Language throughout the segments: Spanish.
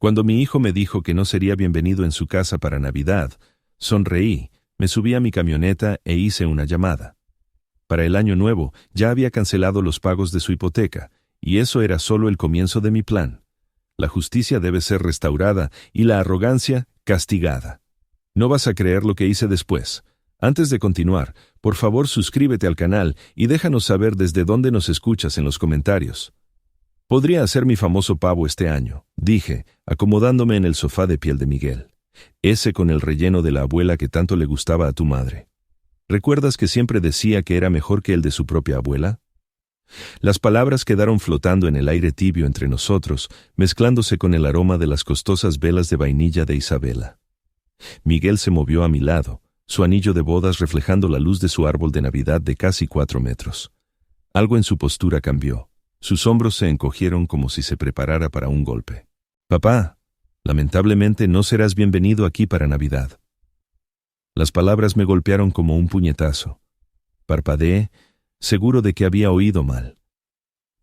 Cuando mi hijo me dijo que no sería bienvenido en su casa para Navidad, sonreí, me subí a mi camioneta e hice una llamada. Para el año nuevo ya había cancelado los pagos de su hipoteca, y eso era solo el comienzo de mi plan. La justicia debe ser restaurada y la arrogancia castigada. No vas a creer lo que hice después. Antes de continuar, por favor suscríbete al canal y déjanos saber desde dónde nos escuchas en los comentarios. Podría hacer mi famoso pavo este año, dije, acomodándome en el sofá de piel de Miguel. Ese con el relleno de la abuela que tanto le gustaba a tu madre. ¿Recuerdas que siempre decía que era mejor que el de su propia abuela? Las palabras quedaron flotando en el aire tibio entre nosotros, mezclándose con el aroma de las costosas velas de vainilla de Isabela. Miguel se movió a mi lado, su anillo de bodas reflejando la luz de su árbol de Navidad de casi 4 metros. Algo en su postura cambió. Sus hombros se encogieron como si se preparara para un golpe. «Papá, lamentablemente no serás bienvenido aquí para Navidad». Las palabras me golpearon como un puñetazo. Parpadeé, seguro de que había oído mal.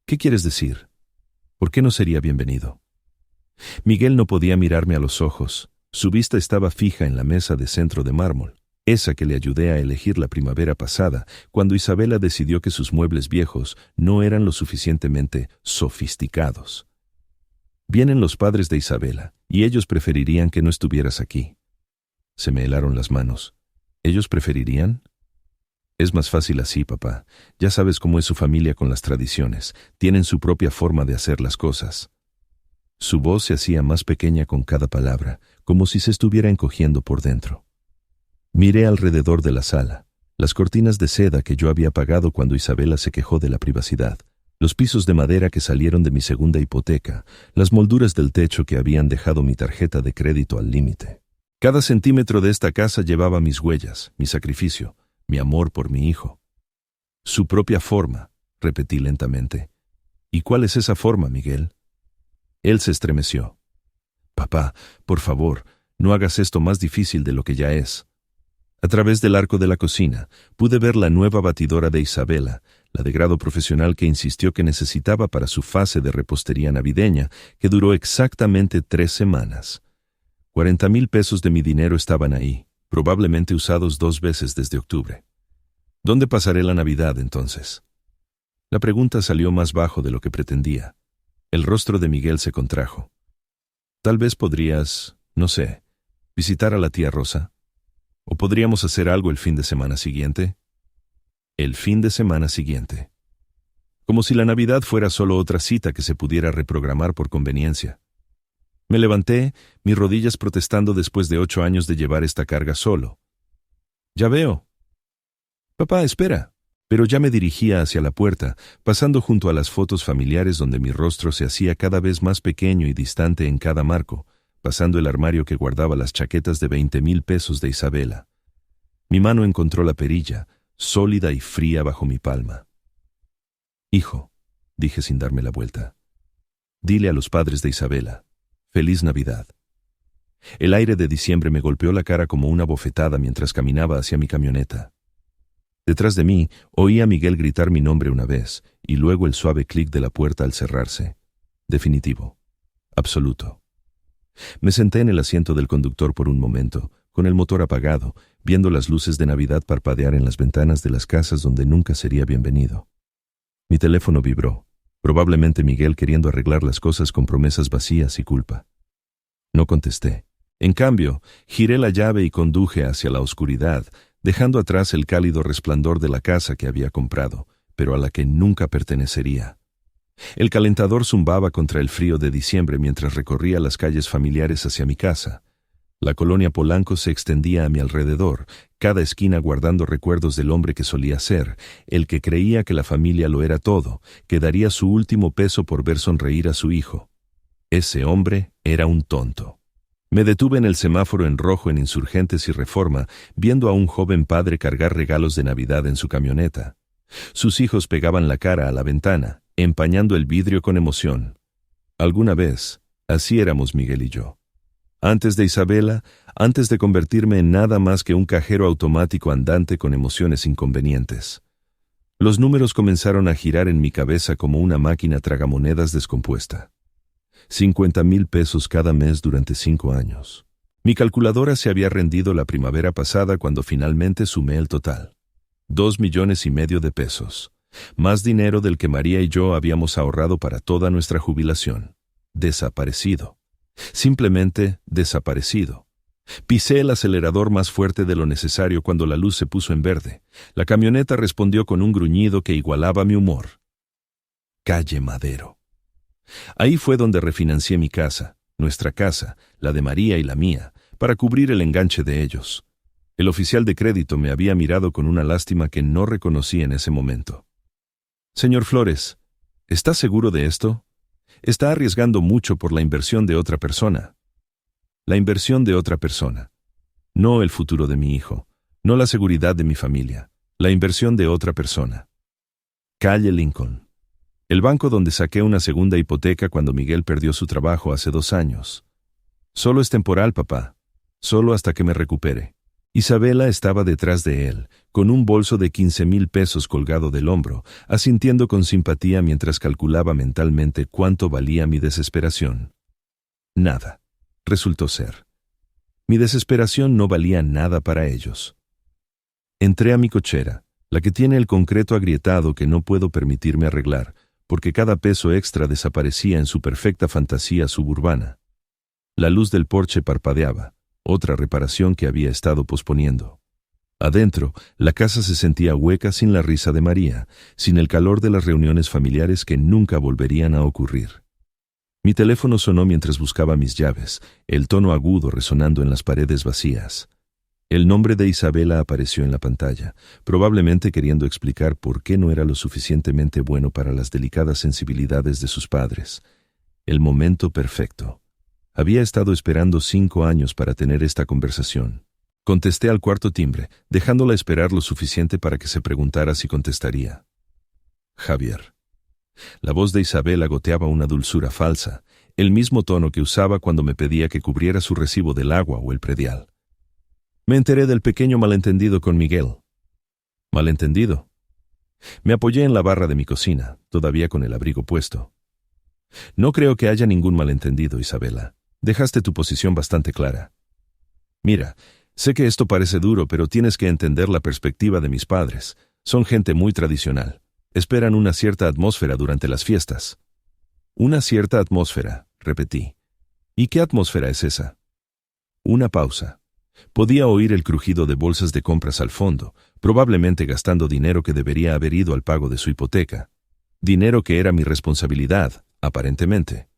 «¿Qué quieres decir? ¿Por qué no sería bienvenido?» Miguel no podía mirarme a los ojos. Su vista estaba fija en la mesa de centro de mármol, esa que le ayudé a elegir la primavera pasada, cuando Isabela decidió que sus muebles viejos no eran lo suficientemente sofisticados. Vienen los padres de Isabela, y ellos preferirían que no estuvieras aquí. Se me helaron las manos. ¿Ellos preferirían? Es más fácil así, papá. Ya sabes cómo es su familia con las tradiciones. Tienen su propia forma de hacer las cosas. Su voz se hacía más pequeña con cada palabra, como si se estuviera encogiendo por dentro. Miré alrededor de la sala, las cortinas de seda que yo había pagado cuando Isabela se quejó de la privacidad, los pisos de madera que salieron de mi segunda hipoteca, las molduras del techo que habían dejado mi tarjeta de crédito al límite. Cada centímetro de esta casa llevaba mis huellas, mi sacrificio, mi amor por mi hijo. Su propia forma, repetí lentamente. ¿Y cuál es esa forma, Miguel? Él se estremeció. Papá, por favor, no hagas esto más difícil de lo que ya es. A través del arco de la cocina, pude ver la nueva batidora de Isabela, la de grado profesional que insistió que necesitaba para su fase de repostería navideña, que duró exactamente 3 semanas. 40,000 pesos de mi dinero estaban ahí, probablemente usados 2 veces desde octubre. ¿Dónde pasaré la Navidad, entonces? La pregunta salió más bajo de lo que pretendía. El rostro de Miguel se contrajo. Tal vez podrías, no sé, visitar a la tía Rosa. ¿O podríamos hacer algo el fin de semana siguiente? El fin de semana siguiente. Como si la Navidad fuera solo otra cita que se pudiera reprogramar por conveniencia. Me levanté, mis rodillas protestando después de 8 años de llevar esta carga solo. Ya veo. Papá, espera. Pero ya me dirigía hacia la puerta, pasando junto a las fotos familiares donde mi rostro se hacía cada vez más pequeño y distante en cada marco, pasando el armario que guardaba las chaquetas de 20,000 pesos de Isabela. Mi mano encontró la perilla, sólida y fría bajo mi palma. «Hijo», dije sin darme la vuelta, «dile a los padres de Isabela, Feliz Navidad». El aire de diciembre me golpeó la cara como una bofetada mientras caminaba hacia mi camioneta. Detrás de mí, oí a Miguel gritar mi nombre una vez, y luego el suave clic de la puerta al cerrarse. Definitivo. Absoluto. Me senté en el asiento del conductor por un momento, con el motor apagado, viendo las luces de Navidad parpadear en las ventanas de las casas donde nunca sería bienvenido. Mi teléfono vibró, probablemente Miguel queriendo arreglar las cosas con promesas vacías y culpa. No contesté. En cambio, giré la llave y conduje hacia la oscuridad, dejando atrás el cálido resplandor de la casa que había comprado, pero a la que nunca pertenecería. El calentador zumbaba contra el frío de diciembre mientras recorría las calles familiares hacia mi casa. La colonia Polanco se extendía a mi alrededor, cada esquina guardando recuerdos del hombre que solía ser, el que creía que la familia lo era todo, que daría su último peso por ver sonreír a su hijo. Ese hombre era un tonto. Me detuve en el semáforo en rojo en Insurgentes y Reforma, viendo a un joven padre cargar regalos de Navidad en su camioneta. Sus hijos pegaban la cara a la ventana, empañando el vidrio con emoción. Alguna vez, así éramos Miguel y yo. Antes de Isabela, antes de convertirme en nada más que un cajero automático andante con emociones inconvenientes. Los números comenzaron a girar en mi cabeza como una máquina tragamonedas descompuesta. 50,000 pesos cada mes durante 5 años. Mi calculadora se había rendido la primavera pasada cuando finalmente sumé el total. 2,5 millones de pesos. Más dinero del que María y yo habíamos ahorrado para toda nuestra jubilación. Desaparecido. Simplemente desaparecido. Pisé el acelerador más fuerte de lo necesario cuando la luz se puso en verde. La camioneta respondió con un gruñido que igualaba mi humor. Calle Madero. Ahí fue donde refinancié mi casa, nuestra casa, la de María y la mía, para cubrir el enganche de ellos. El oficial de crédito me había mirado con una lástima que no reconocí en ese momento. Señor Flores, ¿está seguro de esto? Está arriesgando mucho por la inversión de otra persona. La inversión de otra persona. No el futuro de mi hijo, no la seguridad de mi familia, la inversión de otra persona. Calle Lincoln. El banco donde saqué una segunda hipoteca cuando Miguel perdió su trabajo hace 2 años. Solo es temporal, papá. Solo hasta que me recupere. Isabela estaba detrás de él, con un bolso de 15,000 pesos colgado del hombro, asintiendo con simpatía mientras calculaba mentalmente cuánto valía mi desesperación. Nada. Resultó ser. Mi desesperación no valía nada para ellos. Entré a mi cochera, la que tiene el concreto agrietado que no puedo permitirme arreglar, porque cada peso extra desaparecía en su perfecta fantasía suburbana. La luz del porche parpadeaba, otra reparación que había estado posponiendo. Adentro, la casa se sentía hueca sin la risa de María, sin el calor de las reuniones familiares que nunca volverían a ocurrir. Mi teléfono sonó mientras buscaba mis llaves, el tono agudo resonando en las paredes vacías. El nombre de Isabela apareció en la pantalla, probablemente queriendo explicar por qué no era lo suficientemente bueno para las delicadas sensibilidades de sus padres. El momento perfecto. Había estado esperando 5 años para tener esta conversación. Contesté al cuarto timbre, dejándola esperar lo suficiente para que se preguntara si contestaría. Javier. La voz de Isabela goteaba una dulzura falsa, el mismo tono que usaba cuando me pedía que cubriera su recibo del agua o el predial. Me enteré del pequeño malentendido con Miguel. ¿Malentendido? Me apoyé en la barra de mi cocina, todavía con el abrigo puesto. No creo que haya ningún malentendido, Isabela. Dejaste tu posición bastante clara. Mira, sé que esto parece duro, pero tienes que entender la perspectiva de mis padres. Son gente muy tradicional. Esperan una cierta atmósfera durante las fiestas. Una cierta atmósfera, repetí. ¿Y qué atmósfera es esa? Una pausa. Podía oír el crujido de bolsas de compras al fondo, probablemente gastando dinero que debería haber ido al pago de su hipoteca. Dinero que era mi responsabilidad, aparentemente.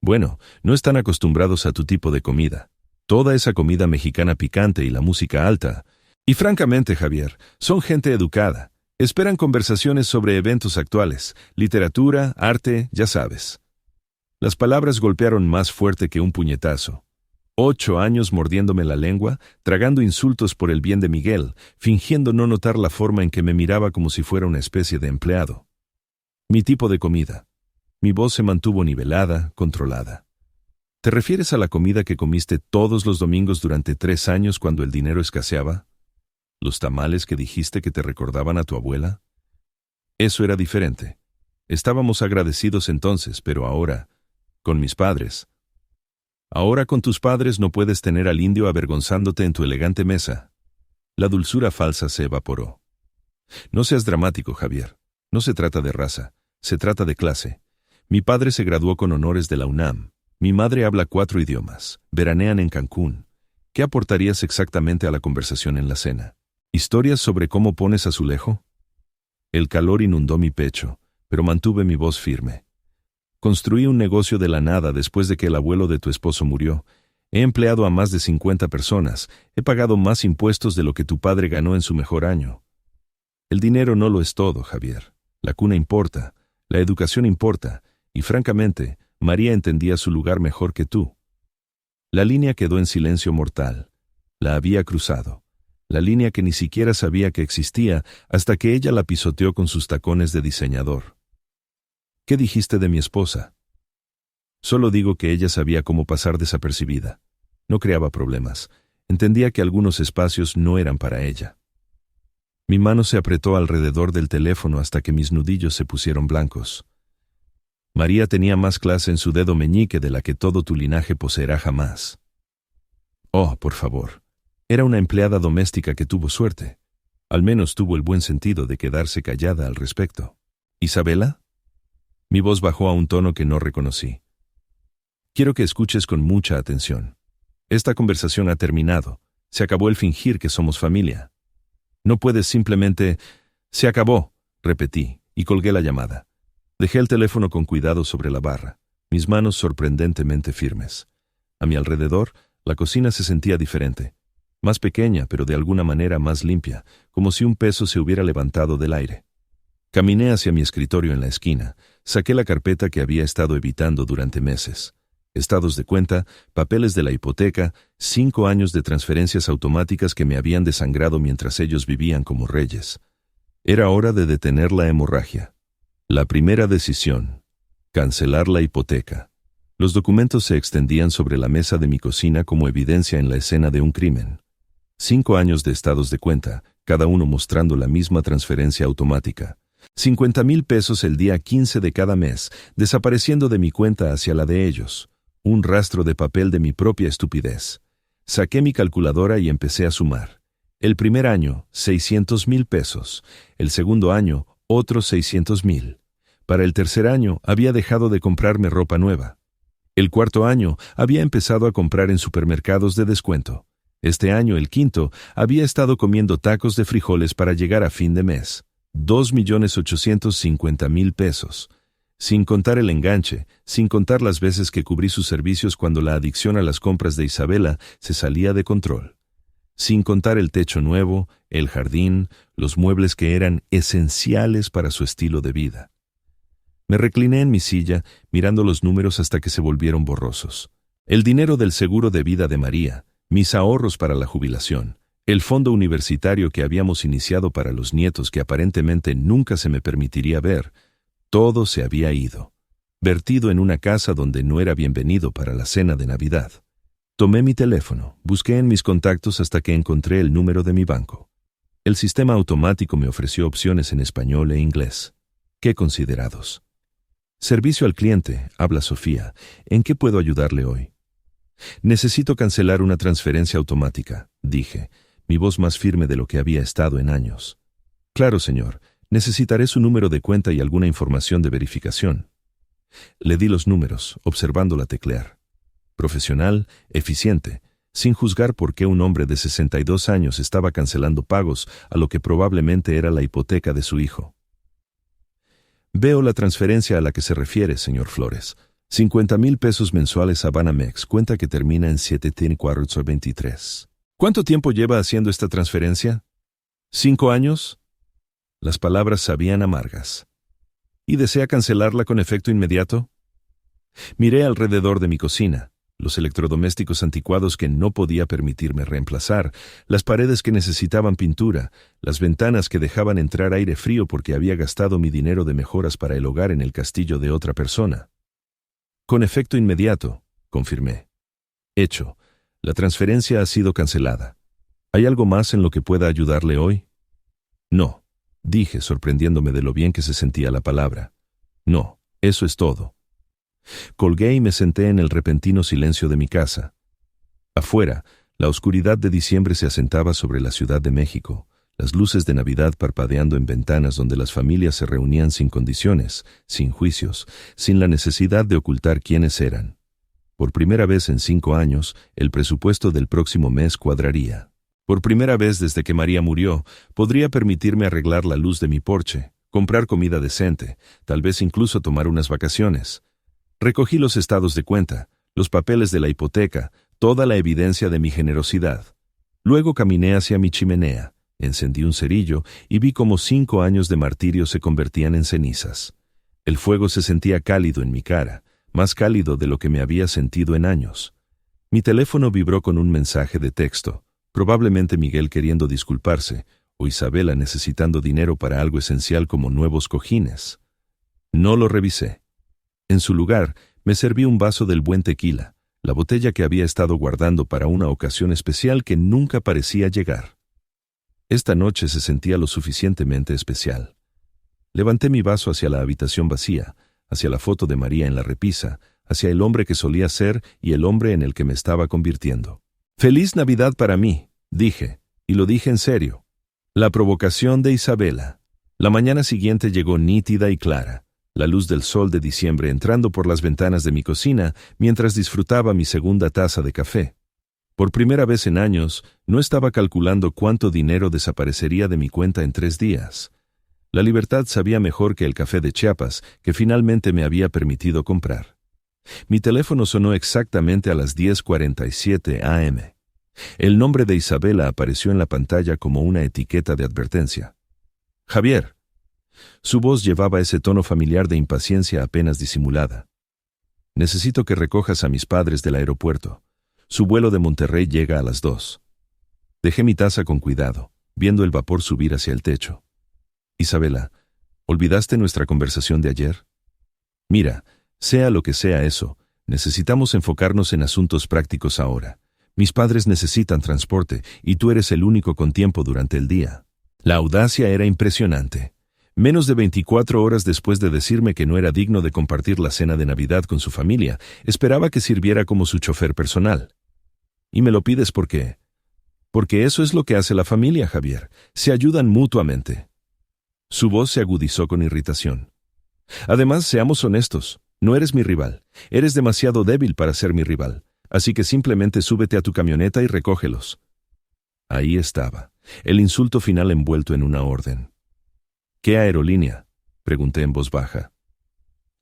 Bueno, no están acostumbrados a tu tipo de comida. Toda esa comida mexicana picante y la música alta. Y francamente, Javier, son gente educada. Esperan conversaciones sobre eventos actuales, literatura, arte, ya sabes. Las palabras golpearon más fuerte que un puñetazo. 8 años mordiéndome la lengua, tragando insultos por el bien de Miguel, fingiendo no notar la forma en que me miraba como si fuera una especie de empleado. Mi tipo de comida. Mi voz se mantuvo nivelada, controlada. ¿Te refieres a la comida que comiste todos los domingos durante 3 años cuando el dinero escaseaba? ¿Los tamales que dijiste que te recordaban a tu abuela? Eso era diferente. Estábamos agradecidos entonces, pero ahora, con mis padres. Ahora con tus padres no puedes tener al indio avergonzándote en tu elegante mesa. La dulzura falsa se evaporó. No seas dramático, Javier. No se trata de raza, se trata de clase. Mi padre se graduó con honores de la UNAM. Mi madre habla 4 idiomas. Veranean en Cancún. ¿Qué aportarías exactamente a la conversación en la cena? ¿Historias sobre cómo pones azulejo? El calor inundó mi pecho, pero mantuve mi voz firme. Construí un negocio de la nada después de que el abuelo de tu esposo murió. He empleado a más de 50 personas. He pagado más impuestos de lo que tu padre ganó en su mejor año. El dinero no lo es todo, Javier. La cuna importa, la educación importa, y francamente, María entendía su lugar mejor que tú. La línea quedó en silencio mortal. La había cruzado. La línea que ni siquiera sabía que existía hasta que ella la pisoteó con sus tacones de diseñador. ¿Qué dijiste de mi esposa? Solo digo que ella sabía cómo pasar desapercibida. No creaba problemas. Entendía que algunos espacios no eran para ella. Mi mano se apretó alrededor del teléfono hasta que mis nudillos se pusieron blancos. María tenía más clase en su dedo meñique de la que todo tu linaje poseerá jamás. Oh, por favor. Era una empleada doméstica que tuvo suerte. Al menos tuvo el buen sentido de quedarse callada al respecto. ¿Isabela? Mi voz bajó a un tono que no reconocí. Quiero que escuches con mucha atención. Esta conversación ha terminado. Se acabó el fingir que somos familia. No puedes simplemente... Se acabó, repetí, y colgué la llamada. Dejé el teléfono con cuidado sobre la barra, mis manos sorprendentemente firmes. A mi alrededor, la cocina se sentía diferente. Más pequeña, pero de alguna manera más limpia, como si un peso se hubiera levantado del aire. Caminé hacia mi escritorio en la esquina, saqué la carpeta que había estado evitando durante meses. Estados de cuenta, papeles de la hipoteca, 5 años de transferencias automáticas que me habían desangrado mientras ellos vivían como reyes. Era hora de detener la hemorragia. La primera decisión: cancelar la hipoteca. Los documentos se extendían sobre la mesa de mi cocina como evidencia en la escena de un crimen. 5 años de estados de cuenta, cada uno mostrando la misma transferencia automática. 50,000 pesos el día 15 de cada mes, desapareciendo de mi cuenta hacia la de ellos. Un rastro de papel de mi propia estupidez. Saqué mi calculadora y empecé a sumar. El primer año, 600,000 pesos. El segundo año, otros 600,000. Para el tercer año, había dejado de comprarme ropa nueva. El cuarto año, había empezado a comprar en supermercados de descuento. Este año, el quinto, había estado comiendo tacos de frijoles para llegar a fin de mes. 2,850,000 pesos. Sin contar el enganche, sin contar las veces que cubrí sus servicios cuando la adicción a las compras de Isabela se salía de control. Sin contar el techo nuevo, el jardín, los muebles que eran esenciales para su estilo de vida. Me recliné en mi silla, mirando los números hasta que se volvieron borrosos. El dinero del seguro de vida de María, mis ahorros para la jubilación, el fondo universitario que habíamos iniciado para los nietos que aparentemente nunca se me permitiría ver, todo se había ido, vertido en una casa donde no era bienvenido para la cena de Navidad. Tomé mi teléfono, busqué en mis contactos hasta que encontré el número de mi banco. El sistema automático me ofreció opciones en español e inglés. ¡Qué considerados! Servicio al cliente, habla Sofía. ¿En qué puedo ayudarle hoy? Necesito cancelar una transferencia automática, dije, mi voz más firme de lo que había estado en años. Claro, señor. Necesitaré su número de cuenta y alguna información de verificación. Le di los números, observándola teclear. Profesional, eficiente, sin juzgar por qué un hombre de 62 años estaba cancelando pagos a lo que probablemente era la hipoteca de su hijo. Veo la transferencia a la que se refiere, señor Flores. 50,000 pesos mensuales a Banamex, cuenta que termina en 7423. ¿Cuánto tiempo lleva haciendo esta transferencia? ¿5 años? Las palabras sabían amargas. ¿Y desea cancelarla con efecto inmediato? Miré alrededor de mi cocina, los electrodomésticos anticuados que no podía permitirme reemplazar, las paredes que necesitaban pintura, las ventanas que dejaban entrar aire frío porque había gastado mi dinero de mejoras para el hogar en el castillo de otra persona. Con efecto inmediato, confirmé. Hecho, la transferencia ha sido cancelada. ¿Hay algo más en lo que pueda ayudarle hoy? No. Dije, sorprendiéndome de lo bien que se sentía la palabra. No, eso es todo. Colgué y me senté en el repentino silencio de mi casa. Afuera, la oscuridad de diciembre se asentaba sobre la Ciudad de México, las luces de Navidad parpadeando en ventanas donde las familias se reunían sin condiciones, sin juicios, sin la necesidad de ocultar quiénes eran. Por primera vez en 5 años, el presupuesto del próximo mes cuadraría. Por primera vez desde que María murió, podría permitirme arreglar la luz de mi porche, comprar comida decente, tal vez incluso tomar unas vacaciones. Recogí los estados de cuenta, los papeles de la hipoteca, toda la evidencia de mi generosidad. Luego caminé hacia mi chimenea, encendí un cerillo y vi cómo 5 años de martirio se convertían en cenizas. El fuego se sentía cálido en mi cara, más cálido de lo que me había sentido en años. Mi teléfono vibró con un mensaje de texto. Probablemente Miguel queriendo disculparse, o Isabela necesitando dinero para algo esencial como nuevos cojines. No lo revisé. En su lugar, me serví un vaso del buen tequila, la botella que había estado guardando para una ocasión especial que nunca parecía llegar. Esta noche se sentía lo suficientemente especial. Levanté mi vaso hacia la habitación vacía, hacia la foto de María en la repisa, hacia el hombre que solía ser y el hombre en el que me estaba convirtiendo. «Feliz Navidad para mí», dije, y lo dije en serio. La provocación de Isabela. La mañana siguiente llegó nítida y clara, la luz del sol de diciembre entrando por las ventanas de mi cocina mientras disfrutaba mi segunda taza de café. Por primera vez en años, no estaba calculando cuánto dinero desaparecería de mi cuenta en 3 días. La libertad sabía mejor que el café de Chiapas que finalmente me había permitido comprar. Mi teléfono sonó exactamente a las 10:47 a.m. El nombre de Isabela apareció en la pantalla como una etiqueta de advertencia. «Javier». Su voz llevaba ese tono familiar de impaciencia apenas disimulada. «Necesito que recojas a mis padres del aeropuerto. Su vuelo de Monterrey llega a las 2». Dejé mi taza con cuidado, viendo el vapor subir hacia el techo. «Isabela, ¿olvidaste nuestra conversación de ayer? Mira, sea lo que sea eso, necesitamos enfocarnos en asuntos prácticos ahora. Mis padres necesitan transporte y tú eres el único con tiempo durante el día». La audacia era impresionante. Menos de 24 horas después de decirme que no era digno de compartir la cena de Navidad con su familia, esperaba que sirviera como su chofer personal. «¿Y me lo pides por qué?» «Porque eso es lo que hace la familia, Javier. Se ayudan mutuamente». Su voz se agudizó con irritación. «Además, seamos honestos, no eres mi rival. Eres demasiado débil para ser mi rival. Así que simplemente súbete a tu camioneta y recógelos». Ahí estaba, el insulto final envuelto en una orden. «¿Qué aerolínea?», pregunté en voz baja.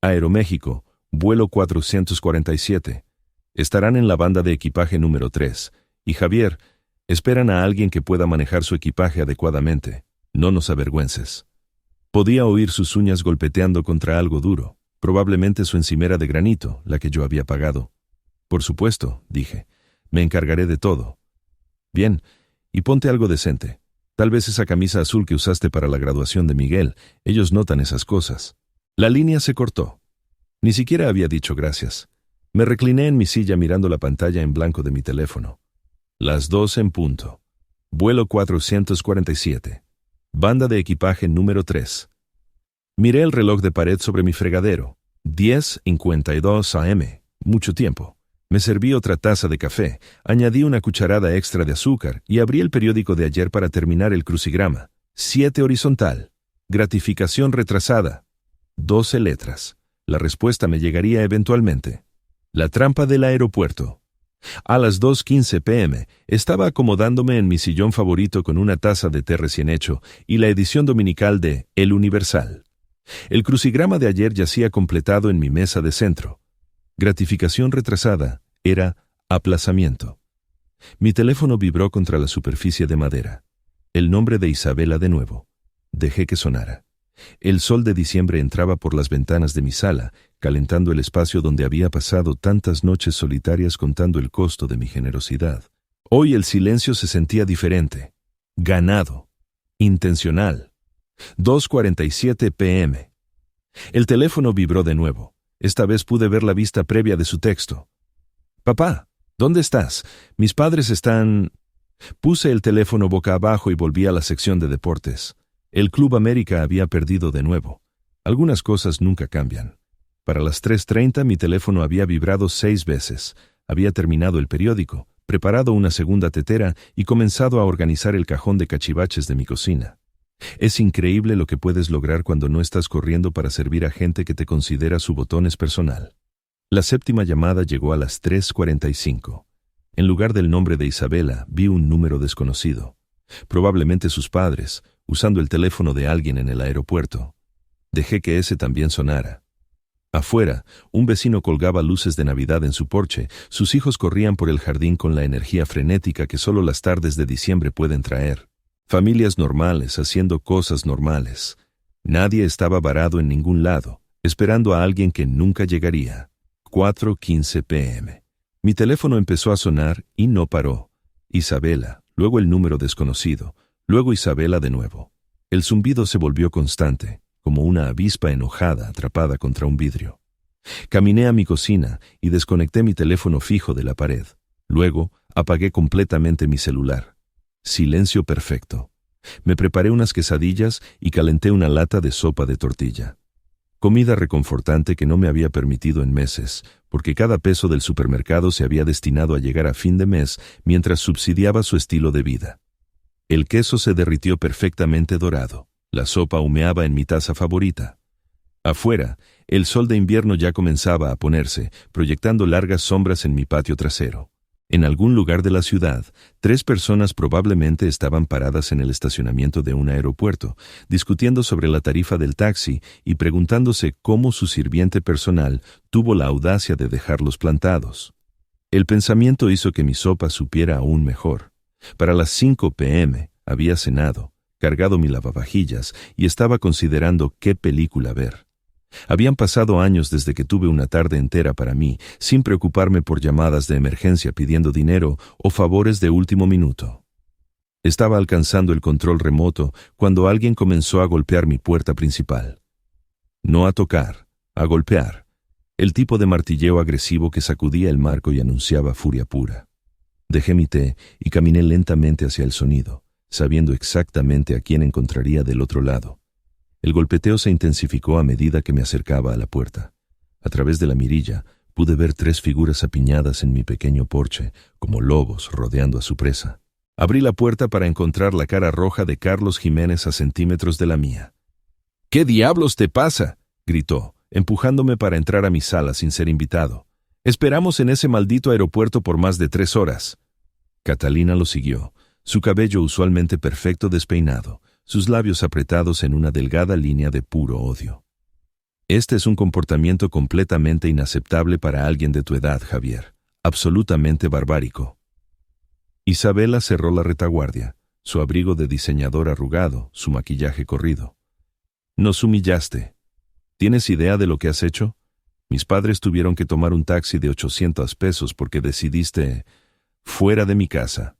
«Aeroméxico, vuelo 447. Estarán en la banda de equipaje número 3. Y Javier, esperan a alguien que pueda manejar su equipaje adecuadamente. No nos avergüences». Podía oír sus uñas golpeteando contra algo duro, probablemente su encimera de granito, la que yo había pagado. «Por supuesto», dije, «me encargaré de todo». «Bien, y ponte algo decente. Tal vez esa camisa azul que usaste para la graduación de Miguel, ellos notan esas cosas». La línea se cortó. Ni siquiera había dicho gracias. Me recliné en mi silla mirando la pantalla en blanco de mi teléfono. Las 2 en punto. Vuelo 447. Banda de equipaje número 3. Miré el reloj de pared sobre mi fregadero. 10:52 a.m. Mucho tiempo. Me serví otra taza de café, añadí una cucharada extra de azúcar y abrí el periódico de ayer para terminar el crucigrama. 7 horizontal. Gratificación retrasada. 12 letras. La respuesta me llegaría eventualmente. La trampa del aeropuerto. A las 2:15 p.m. estaba acomodándome en mi sillón favorito con una taza de té recién hecho y la edición dominical de El Universal. El crucigrama de ayer yacía completado en mi mesa de centro. Gratificación retrasada era aplazamiento. Mi teléfono vibró contra la superficie de madera. El nombre de Isabela de nuevo. Dejé que sonara. El sol de diciembre entraba por las ventanas de mi sala, calentando el espacio donde había pasado tantas noches solitarias contando el costo de mi generosidad. Hoy el silencio se sentía diferente. Ganado. Intencional. 2:47 p.m. El teléfono vibró de nuevo. Esta vez pude ver la vista previa de su texto. «Papá, ¿dónde estás? Mis padres están...». Puse el teléfono boca abajo y volví a la sección de deportes. El Club América había perdido de nuevo. Algunas cosas nunca cambian. Para las 3:30 mi teléfono había vibrado 6 veces. Había terminado el periódico, preparado una segunda tetera y comenzado a organizar el cajón de cachivaches de mi cocina. Es increíble lo que puedes lograr cuando no estás corriendo para servir a gente que te considera su botones personal. La 7ª llamada llegó a las 3:45. En lugar del nombre de Isabela, vi un número desconocido. Probablemente sus padres, usando el teléfono de alguien en el aeropuerto. Dejé que ese también sonara. Afuera, un vecino colgaba luces de Navidad en su porche. Sus hijos corrían por el jardín con la energía frenética que solo las tardes de diciembre pueden traer. Familias normales haciendo cosas normales. Nadie estaba varado en ningún lado, esperando a alguien que nunca llegaría. 4:15 p.m. Mi teléfono empezó a sonar y no paró. Isabela, luego el número desconocido, luego Isabela de nuevo. El zumbido se volvió constante, como una avispa enojada atrapada contra un vidrio. Caminé a mi cocina y desconecté mi teléfono fijo de la pared. Luego, apagué completamente mi celular. Silencio perfecto. Me preparé unas quesadillas y calenté una lata de sopa de tortilla. Comida reconfortante que no me había permitido en meses, porque cada peso del supermercado se había destinado a llegar a fin de mes mientras subsidiaba su estilo de vida. El queso se derritió perfectamente dorado. La sopa humeaba en mi taza favorita. Afuera, el sol de invierno ya comenzaba a ponerse, proyectando largas sombras en mi patio trasero. En algún lugar de la ciudad, 3 personas probablemente estaban paradas en el estacionamiento de un aeropuerto, discutiendo sobre la tarifa del taxi y preguntándose cómo su sirviente personal tuvo la audacia de dejarlos plantados. El pensamiento hizo que mi sopa supiera aún mejor. Para las 5 p.m. había cenado, cargado mi lavavajillas y estaba considerando qué película ver. Habían pasado años desde que tuve una tarde entera para mí, sin preocuparme por llamadas de emergencia pidiendo dinero o favores de último minuto. Estaba alcanzando el control remoto cuando alguien comenzó a golpear mi puerta principal. No a tocar, a golpear. El tipo de martilleo agresivo que sacudía el marco y anunciaba furia pura. Dejé mi té y caminé lentamente hacia el sonido, sabiendo exactamente a quién encontraría del otro lado. El golpeteo se intensificó a medida que me acercaba a la puerta. A través de la mirilla pude ver 3 figuras apiñadas en mi pequeño porche, como lobos rodeando a su presa. Abrí la puerta para encontrar la cara roja de Carlos Jiménez a centímetros de la mía. «¿Qué diablos te pasa?», gritó, empujándome para entrar a mi sala sin ser invitado. «Esperamos en ese maldito aeropuerto por más de 3 horas». Catalina lo siguió, su cabello usualmente perfecto despeinado, sus labios apretados en una delgada línea de puro odio. Este es un comportamiento completamente inaceptable para alguien de tu edad, Javier. Absolutamente barbárico. Isabela cerró la retaguardia, su abrigo de diseñador arrugado, su maquillaje corrido. Nos humillaste. ¿Tienes idea de lo que has hecho? Mis padres tuvieron que tomar un taxi de 800 pesos porque decidiste... fuera de mi casa.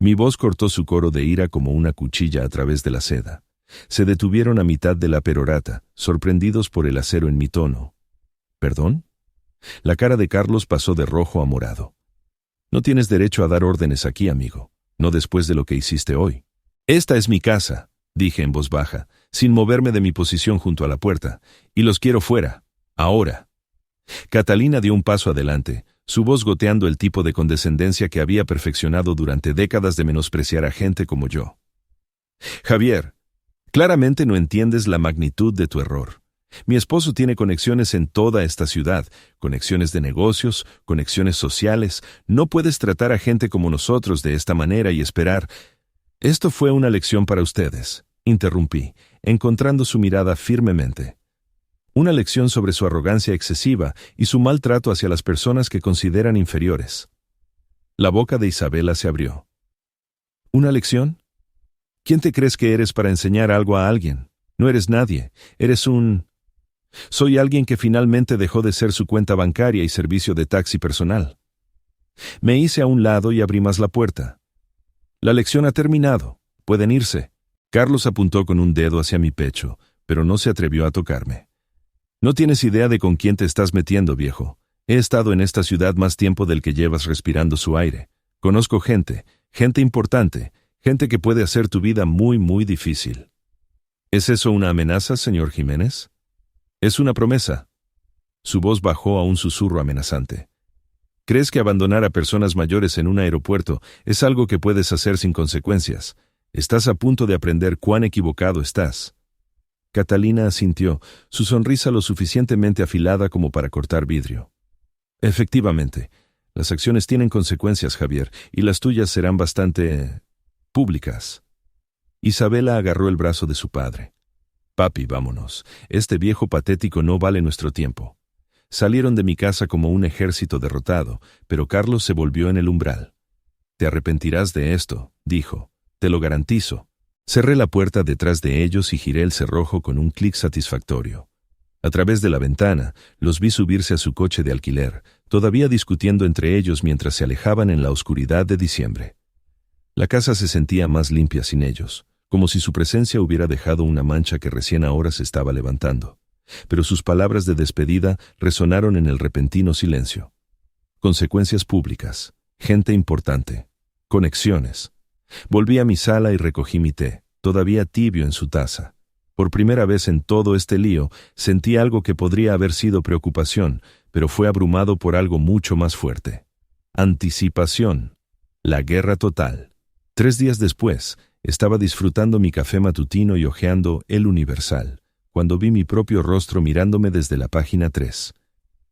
Mi voz cortó su coro de ira como una cuchilla a través de la seda. Se detuvieron a mitad de la perorata, sorprendidos por el acero en mi tono. ¿Perdón? La cara de Carlos pasó de rojo a morado. No tienes derecho a dar órdenes aquí, amigo, no después de lo que hiciste hoy. Esta es mi casa, dije en voz baja, sin moverme de mi posición junto a la puerta, y los quiero fuera, ahora. Catalina dio un paso adelante, su voz goteando el tipo de condescendencia que había perfeccionado durante décadas de menospreciar a gente como yo. Javier, claramente no entiendes la magnitud de tu error. Mi esposo tiene conexiones en toda esta ciudad, conexiones de negocios, conexiones sociales. No puedes tratar a gente como nosotros de esta manera y esperar. Esto fue una lección para ustedes, interrumpí, encontrando su mirada firmemente. Una lección sobre su arrogancia excesiva y su maltrato hacia las personas que consideran inferiores. La boca de Isabela se abrió. ¿Una lección? ¿Quién te crees que eres para enseñar algo a alguien? No eres nadie, eres un... Soy alguien que finalmente dejó de ser su cuenta bancaria y servicio de taxi personal. Me hice a un lado y abrí más la puerta. La lección ha terminado, pueden irse. Carlos apuntó con un dedo hacia mi pecho, pero no se atrevió a tocarme. No tienes idea de con quién te estás metiendo, viejo. He estado en esta ciudad más tiempo del que llevas respirando su aire. Conozco gente importante, gente que puede hacer tu vida muy, muy difícil. ¿Es eso una amenaza, señor Jiménez? Es una promesa. Su voz bajó a un susurro amenazante. ¿Crees que abandonar a personas mayores en un aeropuerto es algo que puedes hacer sin consecuencias? Estás a punto de aprender cuán equivocado estás. Catalina asintió, su sonrisa lo suficientemente afilada como para cortar vidrio. Efectivamente, las acciones tienen consecuencias, Javier, y las tuyas serán bastante... públicas. Isabela agarró el brazo de su padre. Papi, vámonos. Este viejo patético no vale nuestro tiempo. Salieron de mi casa como un ejército derrotado, pero Carlos se volvió en el umbral. Te arrepentirás de esto, dijo. Te lo garantizo. Cerré la puerta detrás de ellos y giré el cerrojo con un clic satisfactorio. A través de la ventana, los vi subirse a su coche de alquiler, todavía discutiendo entre ellos mientras se alejaban en la oscuridad de diciembre. La casa se sentía más limpia sin ellos, como si su presencia hubiera dejado una mancha que recién ahora se estaba levantando. Pero sus palabras de despedida resonaron en el repentino silencio. Consecuencias públicas, gente importante, conexiones. Volví a mi sala y recogí mi té, todavía tibio en su taza. Por primera vez en todo este lío, sentí algo que podría haber sido preocupación, pero fue abrumado por algo mucho más fuerte. Anticipación. La guerra total. 3 días después, estaba disfrutando mi café matutino y hojeando El Universal, cuando vi mi propio rostro mirándome desde la página 3.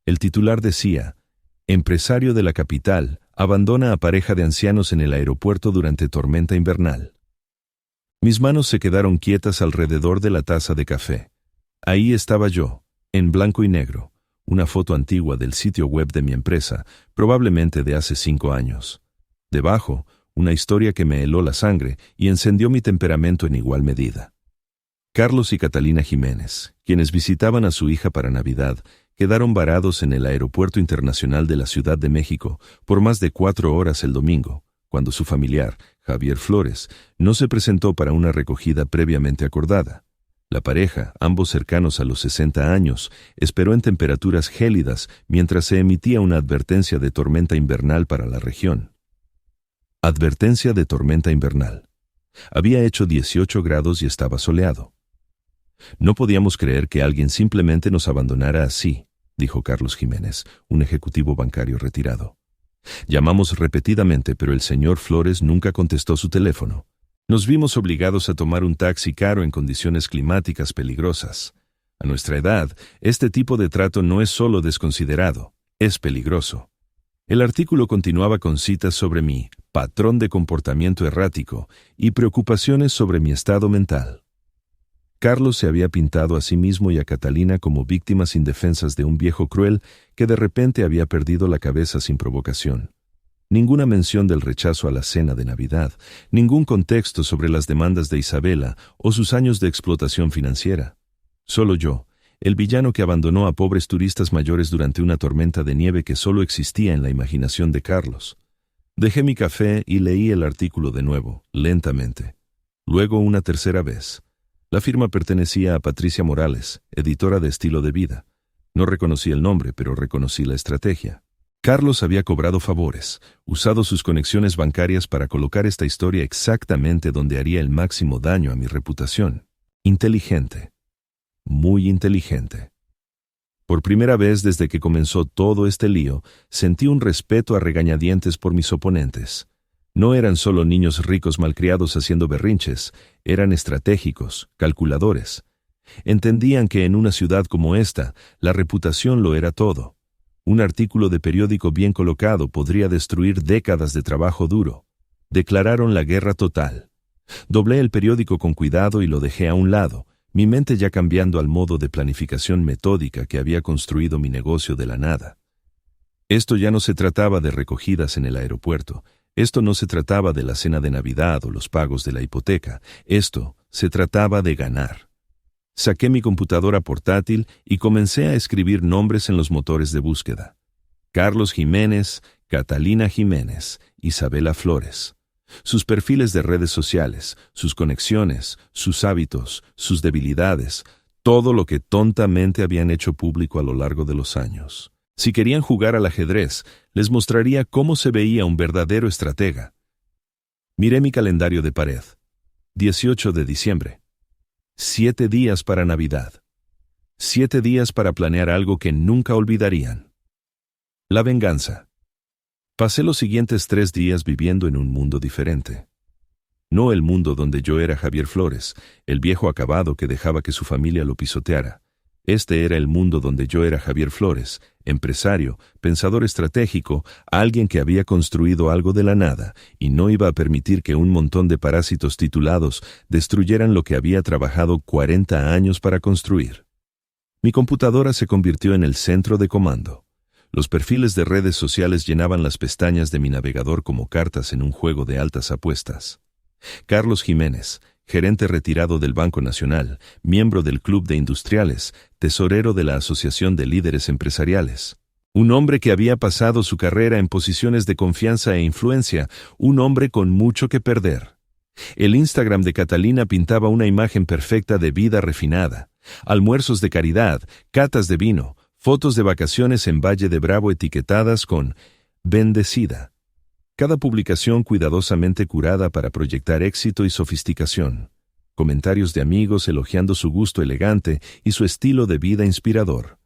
El titular decía: Empresario de la capital abandona a pareja de ancianos en el aeropuerto durante tormenta invernal. Mis manos se quedaron quietas alrededor de la taza de café. Ahí estaba yo, en blanco y negro, una foto antigua del sitio web de mi empresa, probablemente de hace 5 años. Debajo, una historia que me heló la sangre y encendió mi temperamento en igual medida. Carlos y Catalina Jiménez, quienes visitaban a su hija para Navidad, quedaron varados en el Aeropuerto Internacional de la Ciudad de México por más de 4 horas el domingo, cuando su familiar, Javier Flores, no se presentó para una recogida previamente acordada. La pareja, ambos cercanos a los 60 años, esperó en temperaturas gélidas mientras se emitía una advertencia de tormenta invernal para la región. Advertencia de tormenta invernal. Había hecho 18 grados y estaba soleado. No podíamos creer que alguien simplemente nos abandonara así, dijo Carlos Jiménez, un ejecutivo bancario retirado. Llamamos repetidamente, pero el señor Flores nunca contestó su teléfono. Nos vimos obligados a tomar un taxi caro en condiciones climáticas peligrosas. A nuestra edad, este tipo de trato no es solo desconsiderado, es peligroso. El artículo continuaba con citas sobre mi patrón de comportamiento errático y preocupaciones sobre mi estado mental. Carlos se había pintado a sí mismo y a Catalina como víctimas indefensas de un viejo cruel que de repente había perdido la cabeza sin provocación. Ninguna mención del rechazo a la cena de Navidad, ningún contexto sobre las demandas de Isabela o sus años de explotación financiera. Solo yo, el villano que abandonó a pobres turistas mayores durante una tormenta de nieve que solo existía en la imaginación de Carlos. Dejé mi café y leí el artículo de nuevo, lentamente. Luego una tercera vez. La firma pertenecía a Patricia Morales, editora de Estilo de Vida. No reconocí el nombre, pero reconocí la estrategia. Carlos había cobrado favores, usado sus conexiones bancarias para colocar esta historia exactamente donde haría el máximo daño a mi reputación. Inteligente. Muy inteligente. Por primera vez desde que comenzó todo este lío, sentí un respeto a regañadientes por mis oponentes. No eran solo niños ricos malcriados haciendo berrinches, eran estratégicos, calculadores. Entendían que en una ciudad como esta, la reputación lo era todo. Un artículo de periódico bien colocado podría destruir décadas de trabajo duro. Declararon la guerra total. Doblé el periódico con cuidado y lo dejé a un lado, mi mente ya cambiando al modo de planificación metódica que había construido mi negocio de la nada. Esto ya no se trataba de recogidas en el aeropuerto. Esto no se trataba de la cena de Navidad o los pagos de la hipoteca. Esto se trataba de ganar. Saqué mi computadora portátil y comencé a escribir nombres en los motores de búsqueda. Carlos Jiménez, Catalina Jiménez, Isabela Flores. Sus perfiles de redes sociales, sus conexiones, sus hábitos, sus debilidades, todo lo que tontamente habían hecho público a lo largo de los años. Si querían jugar al ajedrez, les mostraría cómo se veía un verdadero estratega. Miré mi calendario de pared. 18 de diciembre. 7 días para Navidad. 7 días para planear algo que nunca olvidarían. La venganza. Pasé los siguientes 3 días viviendo en un mundo diferente. No el mundo donde yo era Javier Flores, el viejo acabado que dejaba que su familia lo pisoteara. Este era el mundo donde yo era Javier Flores, empresario, pensador estratégico, alguien que había construido algo de la nada y no iba a permitir que un montón de parásitos titulados destruyeran lo que había trabajado 40 años para construir. Mi computadora se convirtió en el centro de comando. Los perfiles de redes sociales llenaban las pestañas de mi navegador como cartas en un juego de altas apuestas. Carlos Jiménez, gerente retirado del Banco Nacional, miembro del Club de Industriales, tesorero de la Asociación de Líderes Empresariales. Un hombre que había pasado su carrera en posiciones de confianza e influencia, un hombre con mucho que perder. El Instagram de Catalina pintaba una imagen perfecta de vida refinada. Almuerzos de caridad, catas de vino, fotos de vacaciones en Valle de Bravo etiquetadas con «Bendecida». Cada publicación cuidadosamente curada para proyectar éxito y sofisticación. comentarios de amigos elogiando su gusto elegante y su estilo de vida inspirador.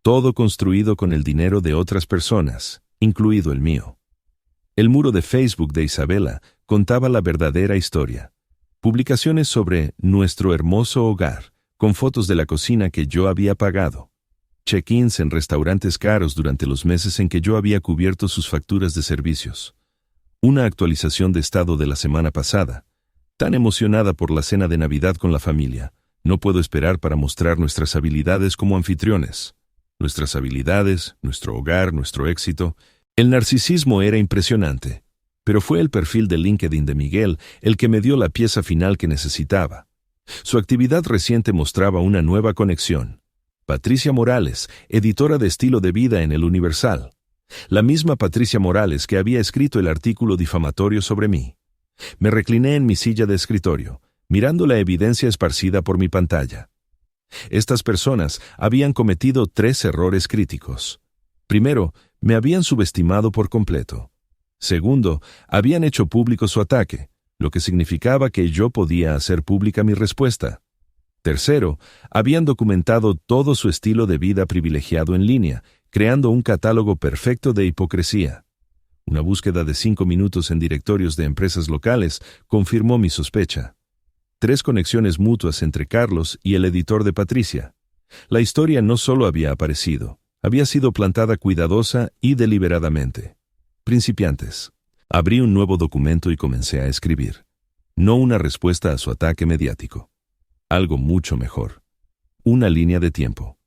Todo construido con el dinero de otras personas, incluido el mío. El muro de Facebook de Isabela contaba la verdadera historia. Publicaciones sobre nuestro hermoso hogar, con fotos de la cocina que yo había pagado. Check-ins en restaurantes caros durante los meses en que yo había cubierto sus facturas de servicios. Una actualización de estado de la semana pasada. Tan emocionada por la cena de Navidad con la familia, no puedo esperar para mostrar nuestras habilidades como anfitriones. Nuestras habilidades, nuestro hogar, nuestro éxito. El narcisismo era impresionante, pero fue el perfil de LinkedIn de Miguel el que me dio la pieza final que necesitaba. Su actividad reciente mostraba una nueva conexión. Patricia Morales, editora de estilo de vida en El Universal. La misma Patricia Morales que había escrito el artículo difamatorio sobre mí. Me recliné en mi silla de escritorio, mirando la evidencia esparcida por mi pantalla. Estas personas habían cometido 3 errores críticos. Primero, me habían subestimado por completo. Segundo, habían hecho público su ataque, lo que significaba que yo podía hacer pública mi respuesta. Tercero, habían documentado todo su estilo de vida privilegiado en línea, creando un catálogo perfecto de hipocresía. Una búsqueda de 5 minutos en directorios de empresas locales confirmó mi sospecha. 3 conexiones mutuas entre Carlos y el editor de Patricia. La historia no solo había aparecido, había sido plantada cuidadosa y deliberadamente. Principiantes. Abrí un nuevo documento y comencé a escribir. No una respuesta a su ataque mediático. Algo mucho mejor. Una línea de tiempo.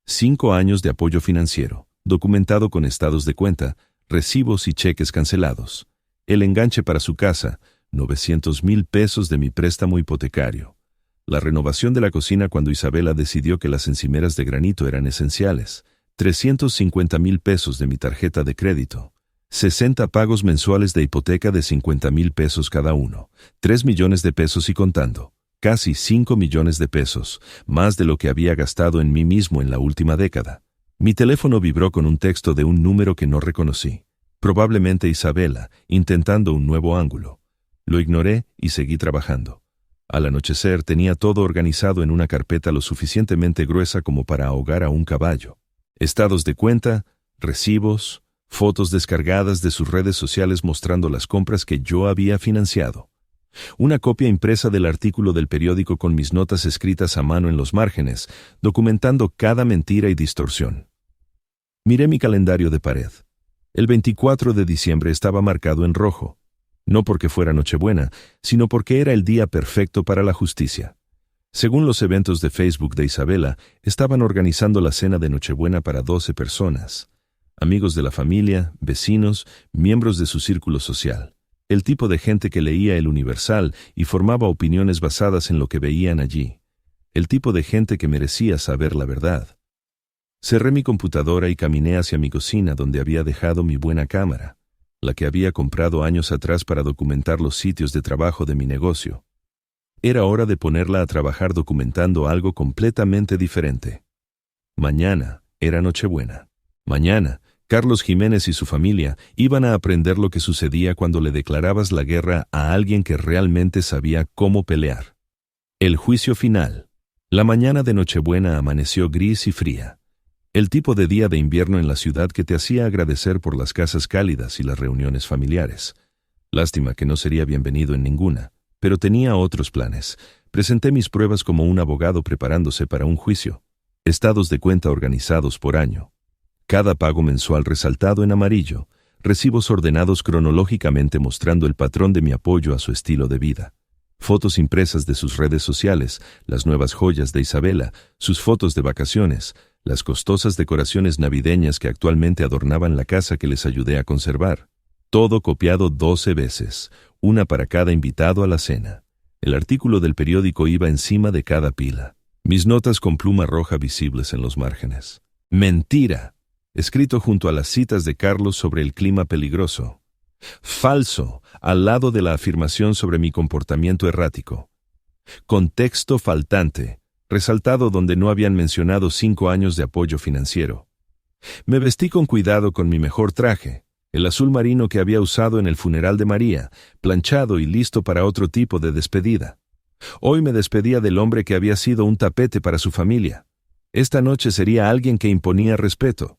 5 años de apoyo financiero, documentado con estados de cuenta, recibos y cheques cancelados. El enganche para su casa, 900,000 pesos de mi préstamo hipotecario. La renovación de la cocina cuando Isabela decidió que las encimeras de granito eran esenciales. 350,000 pesos de mi tarjeta de crédito. 60 pagos mensuales de hipoteca de 50,000 pesos cada uno. 3 millones de pesos y contando. Casi 5 millones de pesos, más de lo que había gastado en mí mismo en la última década. Mi teléfono vibró con un texto de un número que no reconocí. Probablemente Isabela, intentando un nuevo ángulo. Lo ignoré y seguí trabajando. Al anochecer tenía todo organizado en una carpeta lo suficientemente gruesa como para ahogar a un caballo. Estados de cuenta, recibos, fotos descargadas de sus redes sociales mostrando las compras que yo había financiado. Una copia impresa del artículo del periódico con mis notas escritas a mano en los márgenes, documentando cada mentira y distorsión. Miré mi calendario de pared. El 24 de diciembre estaba marcado en rojo. No porque fuera Nochebuena, sino porque era el día perfecto para la justicia. Según los eventos de Facebook de Isabela, estaban organizando la cena de Nochebuena para 12 personas. Amigos de la familia, vecinos, miembros de su círculo social. El tipo de gente que leía El Universal y formaba opiniones basadas en lo que veían allí. El tipo de gente que merecía saber la verdad. Cerré mi computadora y caminé hacia mi cocina donde había dejado mi buena cámara, la que había comprado años atrás para documentar los sitios de trabajo de mi negocio. Era hora de ponerla a trabajar documentando algo completamente diferente. Mañana era Nochebuena. Mañana, Carlos Jiménez y su familia iban a aprender lo que sucedía cuando le declarabas la guerra a alguien que realmente sabía cómo pelear. El juicio final. La mañana de Nochebuena amaneció gris y fría. El tipo de día de invierno en la ciudad que te hacía agradecer por las casas cálidas y las reuniones familiares. Lástima que no sería bienvenido en ninguna, pero tenía otros planes. Presenté mis pruebas como un abogado preparándose para un juicio. Estados de cuenta organizados por año. Cada pago mensual resaltado en amarillo, recibos ordenados cronológicamente mostrando el patrón de mi apoyo a su estilo de vida. Fotos impresas de sus redes sociales, las nuevas joyas de Isabela, sus fotos de vacaciones, las costosas decoraciones navideñas que actualmente adornaban la casa que les ayudé a conservar. Todo copiado 12 veces, una para cada invitado a la cena. El artículo del periódico iba encima de cada pila. Mis notas con pluma roja visibles en los márgenes. Mentira. Escrito junto a las citas de Carlos sobre el clima peligroso. Falso, al lado de la afirmación sobre mi comportamiento errático. Contexto faltante, resaltado donde no habían mencionado 5 años de apoyo financiero. Me vestí con cuidado con mi mejor traje, el azul marino que había usado en el funeral de María, planchado y listo para otro tipo de despedida. Hoy me despedía del hombre que había sido un tapete para su familia. Esta noche sería alguien que imponía respeto.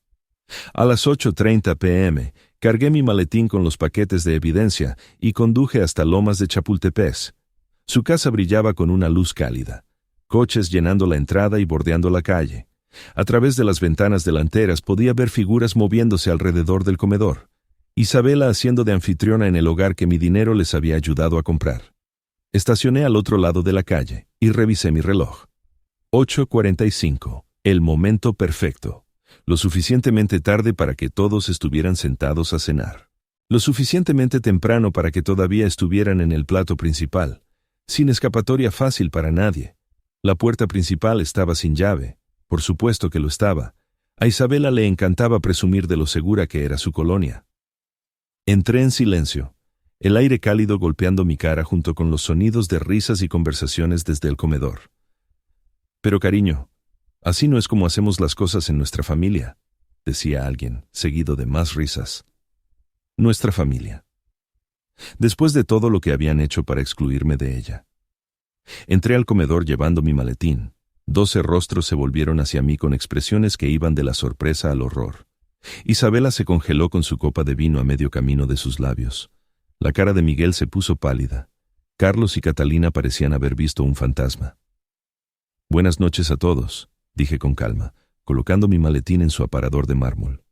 A las 8:30 p.m., cargué mi maletín con los paquetes de evidencia y conduje hasta Lomas de Chapultepec. Su casa brillaba con una luz cálida, coches llenando la entrada y bordeando la calle. A través de las ventanas delanteras podía ver figuras moviéndose alrededor del comedor. Isabela haciendo de anfitriona en el hogar que mi dinero les había ayudado a comprar. Estacioné al otro lado de la calle y revisé mi reloj. 8:45, el momento perfecto. Lo suficientemente tarde para que todos estuvieran sentados a cenar. Lo suficientemente temprano para que todavía estuvieran en el plato principal. Sin escapatoria fácil para nadie. La puerta principal estaba sin llave. Por supuesto que lo estaba. A Isabela le encantaba presumir de lo segura que era su colonia. Entré en silencio, el aire cálido golpeando mi cara junto con los sonidos de risas y conversaciones desde el comedor. Pero cariño, así no es como hacemos las cosas en nuestra familia, decía alguien, seguido de más risas. Nuestra familia. Después de todo lo que habían hecho para excluirme de ella. Entré al comedor llevando mi maletín. 12 rostros se volvieron hacia mí con expresiones que iban de la sorpresa al horror. Isabela se congeló con su copa de vino a medio camino de sus labios. La cara de Miguel se puso pálida. Carlos y Catalina parecían haber visto un fantasma. Buenas noches a todos, dije con calma, colocando mi maletín en su aparador de mármol.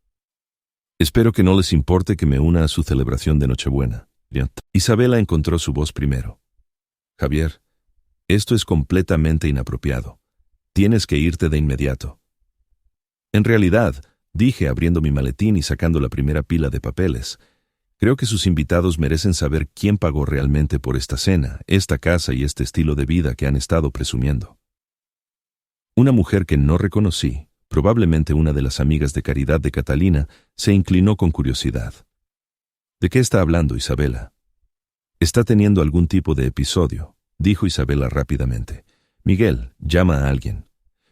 Espero que no les importe que me una a su celebración de Nochebuena. Isabela encontró su voz primero. Javier, esto es completamente inapropiado. Tienes que irte de inmediato. En realidad, dije abriendo mi maletín y sacando la primera pila de papeles, creo que sus invitados merecen saber quién pagó realmente por esta cena, esta casa y este estilo de vida que han estado presumiendo. Una mujer que no reconocí, probablemente una de las amigas de caridad de Catalina, se inclinó con curiosidad. ¿De qué está hablando Isabela? Está teniendo algún tipo de episodio, dijo Isabela rápidamente. Miguel, llama a alguien.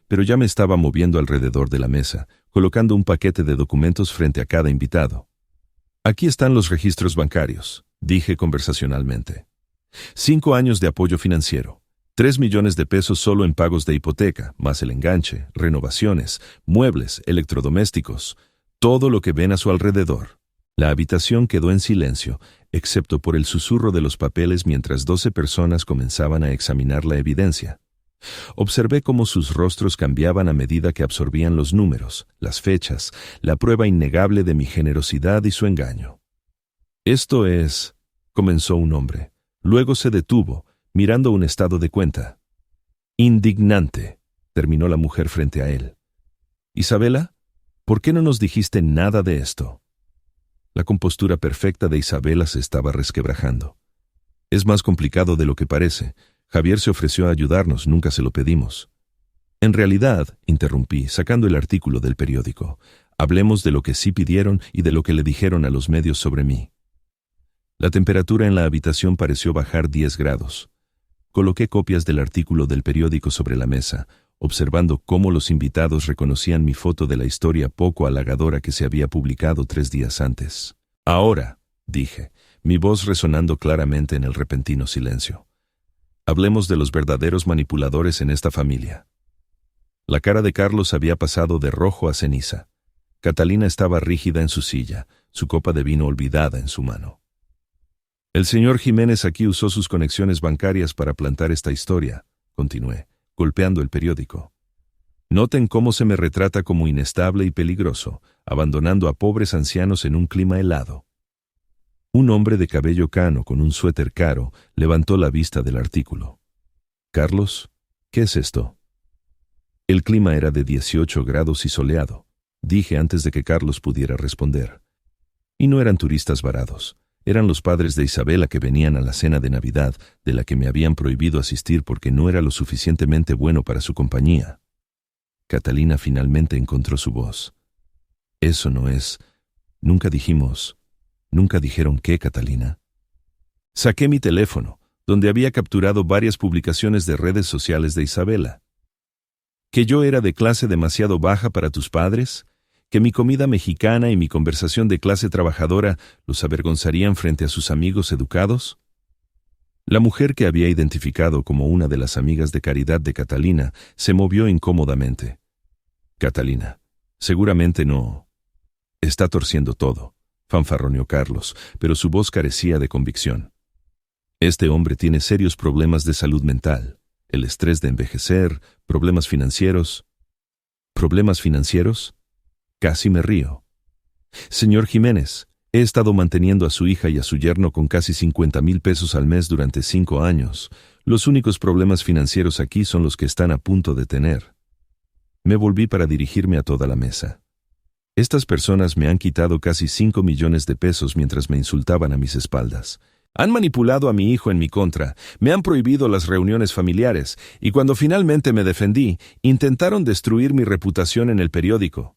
Pero ya me estaba moviendo alrededor de la mesa, colocando un paquete de documentos frente a cada invitado. Aquí están los registros bancarios, dije conversacionalmente. 5 años de apoyo financiero, 3 millones de pesos solo en pagos de hipoteca, más el enganche, renovaciones, muebles, electrodomésticos, todo lo que ven a su alrededor. La habitación quedó en silencio, excepto por el susurro de los papeles mientras 12 personas comenzaban a examinar la evidencia. Observé cómo sus rostros cambiaban a medida que absorbían los números, las fechas, la prueba innegable de mi generosidad y su engaño. Esto es, comenzó un hombre. Luego se detuvo, mirando un estado de cuenta. Indignante, terminó la mujer frente a él. Isabela, ¿por qué no nos dijiste nada de esto? La compostura perfecta de Isabela se estaba resquebrajando. Es más complicado de lo que parece. Javier se ofreció a ayudarnos, nunca se lo pedimos. En realidad, interrumpí, sacando el artículo del periódico, hablemos de lo que sí pidieron y de lo que le dijeron a los medios sobre mí. La temperatura en la habitación pareció bajar 10 grados. Coloqué copias del artículo del periódico sobre la mesa, observando cómo los invitados reconocían mi foto de la historia poco halagadora que se había publicado 3 días antes. Ahora, dije, mi voz resonando claramente en el repentino silencio. Hablemos de los verdaderos manipuladores en esta familia. La cara de Carlos había pasado de rojo a ceniza. Catalina estaba rígida en su silla, su copa de vino olvidada en su mano. El señor Jiménez aquí usó sus conexiones bancarias para plantar esta historia, continué, golpeando el periódico. Noten cómo se me retrata como inestable y peligroso, abandonando a pobres ancianos en un clima helado. Un hombre de cabello cano con un suéter caro levantó la vista del artículo. Carlos, ¿qué es esto? El clima era de 18 grados y soleado, dije antes de que Carlos pudiera responder. Y no eran turistas varados, eran los padres de Isabela que venían a la cena de Navidad, de la que me habían prohibido asistir porque no era lo suficientemente bueno para su compañía. Catalina finalmente encontró su voz. Eso no es. Nunca dijeron qué, Catalina. Saqué mi teléfono, donde había capturado varias publicaciones de redes sociales de Isabela. ¿Que yo era de clase demasiado baja para tus padres? ¿Que mi comida mexicana y mi conversación de clase trabajadora los avergonzarían frente a sus amigos educados? La mujer que había identificado como una de las amigas de caridad de Catalina se movió incómodamente. Catalina, seguramente no. Está torciendo todo, fanfarroneó Carlos, pero su voz carecía de convicción. Este hombre tiene serios problemas de salud mental, el estrés de envejecer, problemas financieros. ¿Problemas financieros? Casi me río. Señor Jiménez, he estado manteniendo a su hija y a su yerno con casi 50,000 pesos al mes durante 5 años. Los únicos problemas financieros aquí son los que están a punto de tener. Me volví para dirigirme a toda la mesa. Estas personas me han quitado casi 5 millones de pesos mientras me insultaban a mis espaldas. Han manipulado a mi hijo en mi contra, me han prohibido las reuniones familiares, y cuando finalmente me defendí, intentaron destruir mi reputación en el periódico.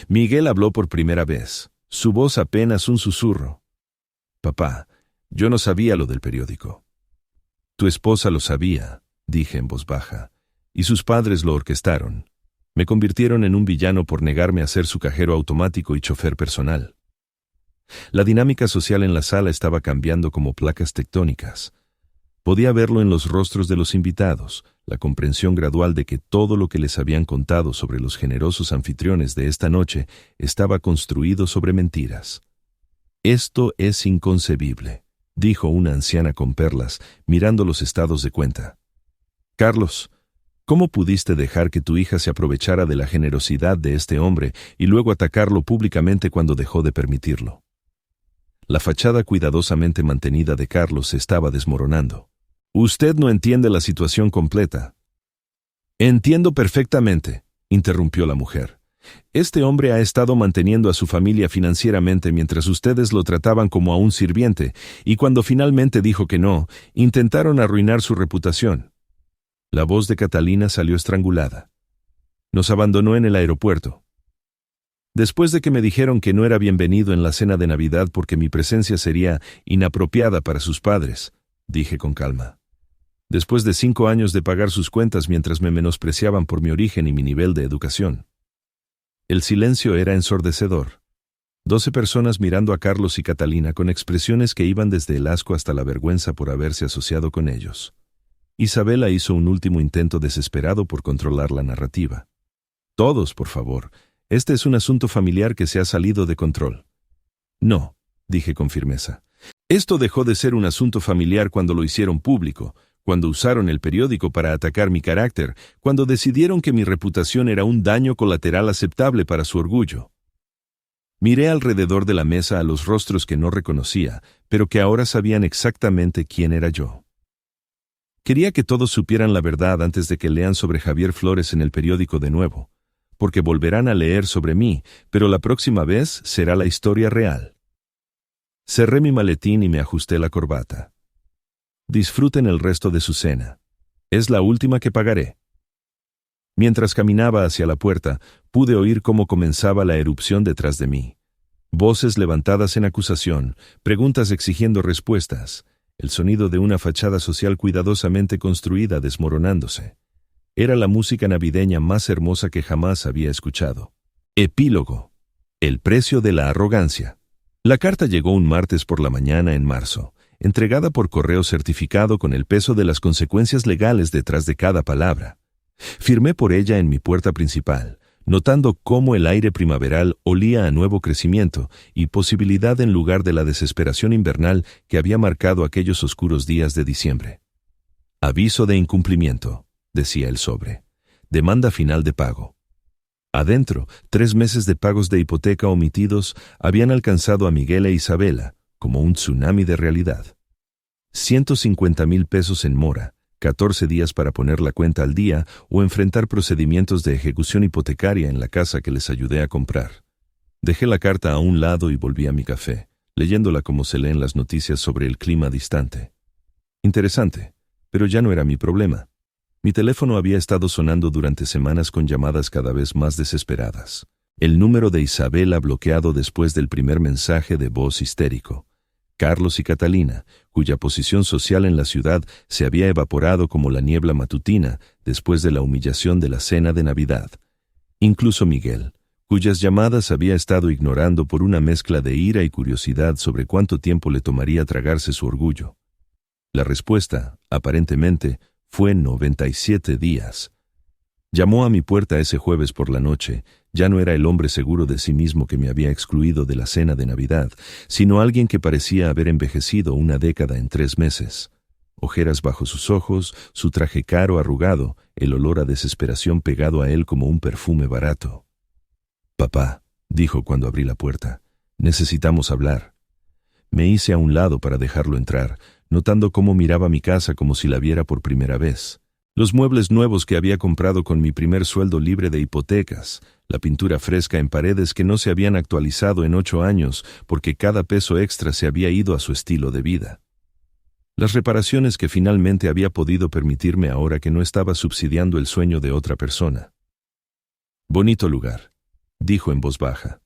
Miguel habló por primera vez, su voz apenas un susurro. Papá, yo no sabía lo del periódico. Tu esposa lo sabía, dije en voz baja, y sus padres lo orquestaron. Me convirtieron en un villano por negarme a ser su cajero automático y chofer personal. La dinámica social en la sala estaba cambiando como placas tectónicas. Podía verlo en los rostros de los invitados, la comprensión gradual de que todo lo que les habían contado sobre los generosos anfitriones de esta noche estaba construido sobre mentiras. Esto es inconcebible, dijo una anciana con perlas, mirando los estados de cuenta. Carlos, ¿cómo pudiste dejar que tu hija se aprovechara de la generosidad de este hombre y luego atacarlo públicamente cuando dejó de permitirlo? La fachada cuidadosamente mantenida de Carlos se estaba desmoronando. Usted no entiende la situación completa. Entiendo perfectamente, interrumpió la mujer. Este hombre ha estado manteniendo a su familia financieramente mientras ustedes lo trataban como a un sirviente, y cuando finalmente dijo que no, intentaron arruinar su reputación. La voz de Catalina salió estrangulada. Nos abandonó en el aeropuerto. Después de que me dijeron que no era bienvenido en la cena de Navidad porque mi presencia sería inapropiada para sus padres, dije con calma. Después de 5 años de pagar sus cuentas mientras me menospreciaban por mi origen y mi nivel de educación. El silencio era ensordecedor. 12 personas mirando a Carlos y Catalina con expresiones que iban desde el asco hasta la vergüenza por haberse asociado con ellos. Isabela hizo un último intento desesperado por controlar la narrativa. Todos, por favor. Este es un asunto familiar que se ha salido de control. No, dije con firmeza. Esto dejó de ser un asunto familiar cuando lo hicieron público, cuando usaron el periódico para atacar mi carácter, cuando decidieron que mi reputación era un daño colateral aceptable para su orgullo. Miré alrededor de la mesa a los rostros que no reconocía, pero que ahora sabían exactamente quién era yo. Quería que todos supieran la verdad antes de que lean sobre Javier Flores en el periódico de nuevo, porque volverán a leer sobre mí, pero la próxima vez será la historia real. Cerré mi maletín y me ajusté la corbata. Disfruten el resto de su cena. Es la última que pagaré. Mientras caminaba hacia la puerta, pude oír cómo comenzaba la erupción detrás de mí. Voces levantadas en acusación, preguntas exigiendo respuestas, el sonido de una fachada social cuidadosamente construida desmoronándose. Era la música navideña más hermosa que jamás había escuchado. Epílogo. El precio de la arrogancia. La carta llegó un martes por la mañana en marzo, entregada por correo certificado con el peso de las consecuencias legales detrás de cada palabra. Firmé por ella en mi puerta principal, notando cómo el aire primaveral olía a nuevo crecimiento y posibilidad en lugar de la desesperación invernal que había marcado aquellos oscuros días de diciembre. Aviso de incumplimiento, decía el sobre. Demanda final de pago. Adentro, 3 meses de pagos de hipoteca omitidos habían alcanzado a Miguel e Isabela, como un tsunami de realidad. 150,000 pesos en mora, 14 días para poner la cuenta al día o enfrentar procedimientos de ejecución hipotecaria en la casa que les ayudé a comprar. Dejé la carta a un lado y volví a mi café, leyéndola como se leen las noticias sobre el clima distante. Interesante, pero ya no era mi problema. Mi teléfono había estado sonando durante semanas con llamadas cada vez más desesperadas. El número de Isabela bloqueado después del primer mensaje de voz histérico. Carlos y Catalina, cuya posición social en la ciudad se había evaporado como la niebla matutina después de la humillación de la cena de Navidad. Incluso Miguel, cuyas llamadas había estado ignorando por una mezcla de ira y curiosidad sobre cuánto tiempo le tomaría tragarse su orgullo. La respuesta, aparentemente, fue 97 días. Llamó a mi puerta ese jueves por la noche. Ya no era el hombre seguro de sí mismo que me había excluido de la cena de Navidad, sino alguien que parecía haber envejecido una década en 3 meses. Ojeras bajo sus ojos, su traje caro arrugado, el olor a desesperación pegado a él como un perfume barato. «Papá», dijo cuando abrí la puerta, «necesitamos hablar». Me hice a un lado para dejarlo entrar, notando cómo miraba mi casa como si la viera por primera vez. Los muebles nuevos que había comprado con mi primer sueldo libre de hipotecas, la pintura fresca en paredes que no se habían actualizado en 8 años porque cada peso extra se había ido a su estilo de vida. Las reparaciones que finalmente había podido permitirme ahora que no estaba subsidiando el sueño de otra persona. «Bonito lugar», dijo en voz baja.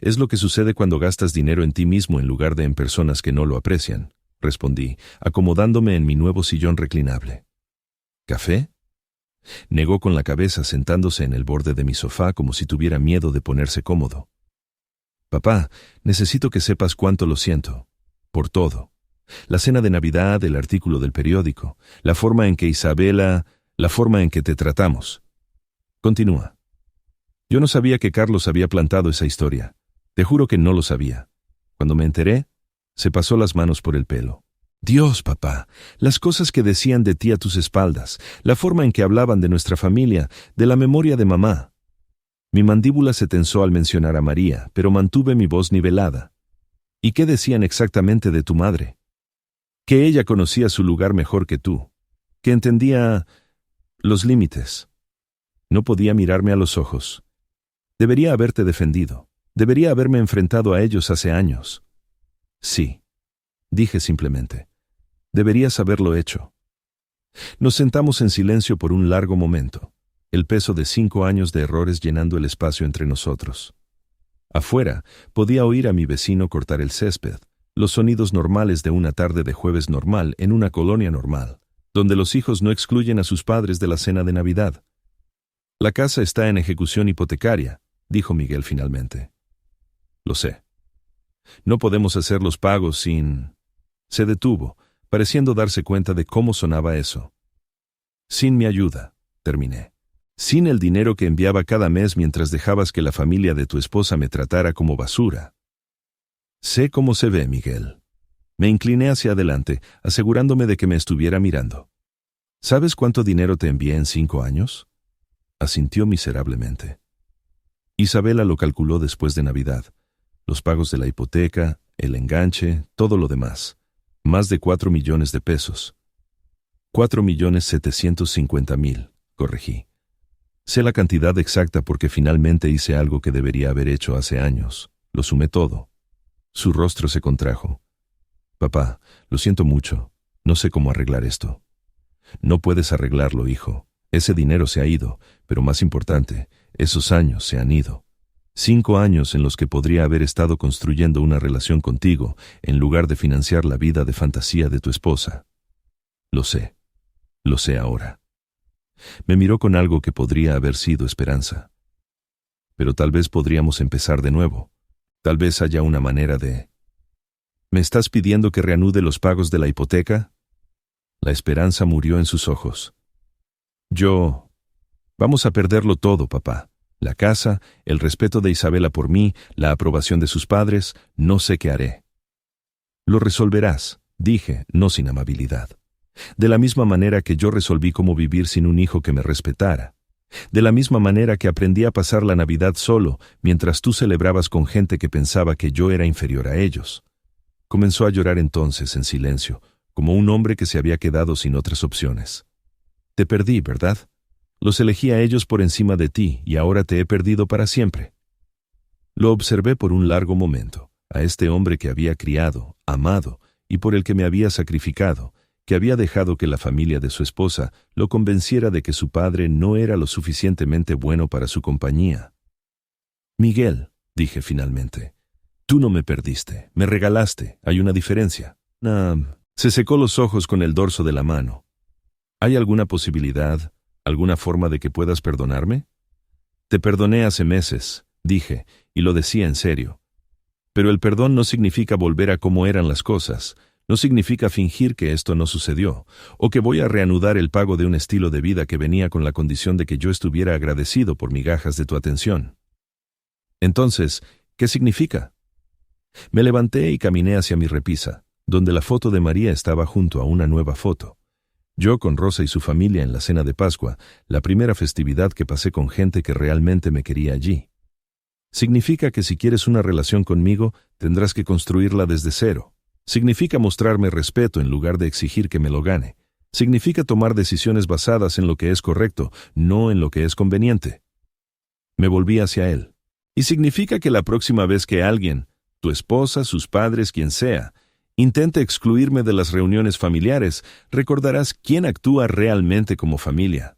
«Es lo que sucede cuando gastas dinero en ti mismo en lugar de en personas que no lo aprecian», respondí, acomodándome en mi nuevo sillón reclinable. «¿Café?», negó con la cabeza sentándose en el borde de mi sofá como si tuviera miedo de ponerse cómodo. «Papá, necesito que sepas cuánto lo siento. Por todo. La cena de Navidad, el artículo del periódico, la forma en que Isabela, la forma en que te tratamos». Continúa. «Yo no sabía que Carlos había plantado esa historia. Te juro que no lo sabía. Cuando me enteré, se pasó las manos por el pelo. Dios, papá, las cosas que decían de ti a tus espaldas, la forma en que hablaban de nuestra familia, de la memoria de mamá». Mi mandíbula se tensó al mencionar a María, pero mantuve mi voz nivelada. «¿Y qué decían exactamente de tu madre?» «Que ella conocía su lugar mejor que tú, que entendía los límites». No podía mirarme a los ojos. «Debería haberte defendido. Debería haberme enfrentado a ellos hace años». «Sí», dije simplemente. «Deberías haberlo hecho». Nos sentamos en silencio por un largo momento, el peso de 5 años de errores llenando el espacio entre nosotros. Afuera, podía oír a mi vecino cortar el césped, los sonidos normales de una tarde de jueves normal en una colonia normal, donde los hijos no excluyen a sus padres de la cena de Navidad. «La casa está en ejecución hipotecaria», dijo Miguel finalmente. «Lo sé. No podemos hacer los pagos sin...» Se detuvo, pareciendo darse cuenta de cómo sonaba eso. «Sin mi ayuda», terminé. «Sin el dinero que enviaba cada mes mientras dejabas que la familia de tu esposa me tratara como basura». «Sé cómo se ve, Miguel». Me incliné hacia adelante, asegurándome de que me estuviera mirando. «¿Sabes cuánto dinero te envié en 5 años?» Asintió miserablemente. Isabela lo calculó después de Navidad. Los pagos de la hipoteca, el enganche, todo lo demás. Más de 4 millones de pesos. 4.750.000, corregí. Sé la cantidad exacta porque finalmente hice algo que debería haber hecho hace años. Lo sumé todo. Su rostro se contrajo. «Papá, lo siento mucho. No sé cómo arreglar esto». «No puedes arreglarlo, hijo. Ese dinero se ha ido, pero más importante, esos años se han ido. 5 años en los que podría haber estado construyendo una relación contigo, en lugar de financiar la vida de fantasía de tu esposa. Lo sé ahora». Me miró con algo que podría haber sido esperanza. «Pero tal vez podríamos empezar de nuevo. Tal vez haya una manera de...» «¿Me estás pidiendo que reanude los pagos de la hipoteca?» La esperanza murió en sus ojos. «Vamos a perderlo todo, papá. La casa, el respeto de Isabela por mí, la aprobación de sus padres, no sé qué haré». «Lo resolverás», dije, no sin amabilidad. «De la misma manera que yo resolví cómo vivir sin un hijo que me respetara. De la misma manera que aprendí a pasar la Navidad solo, mientras tú celebrabas con gente que pensaba que yo era inferior a ellos». Comenzó a llorar entonces en silencio, como un hombre que se había quedado sin otras opciones. «Te perdí, ¿verdad? Los elegí a ellos por encima de ti y ahora te he perdido para siempre». Lo observé por un largo momento, a este hombre que había criado, amado y por el que me había sacrificado, que había dejado que la familia de su esposa lo convenciera de que su padre no era lo suficientemente bueno para su compañía. «Miguel», dije finalmente, «tú no me perdiste, me regalaste, hay una diferencia». Se secó los ojos con el dorso de la mano. «¿Hay alguna posibilidad, alguna forma de que puedas perdonarme?» «Te perdoné hace meses», dije, y lo decía en serio. «Pero el perdón no significa volver a cómo eran las cosas. No significa fingir que esto no sucedió, o que voy a reanudar el pago de un estilo de vida que venía con la condición de que yo estuviera agradecido por migajas de tu atención. Entonces, ¿qué significa? Me levanté y caminé hacia mi repisa, donde la foto de María estaba junto a una nueva foto. Yo con Rosa y su familia en la cena de Pascua, la primera festividad que pasé con gente que realmente me quería allí. Significa que si quieres una relación conmigo, tendrás que construirla desde cero. Significa mostrarme respeto en lugar de exigir que me lo gane. Significa tomar decisiones basadas en lo que es correcto, no en lo que es conveniente. Me volví hacia él. Y significa que la próxima vez que alguien, tu esposa, sus padres, quien sea, intente excluirme de las reuniones familiares, recordarás quién actúa realmente como familia.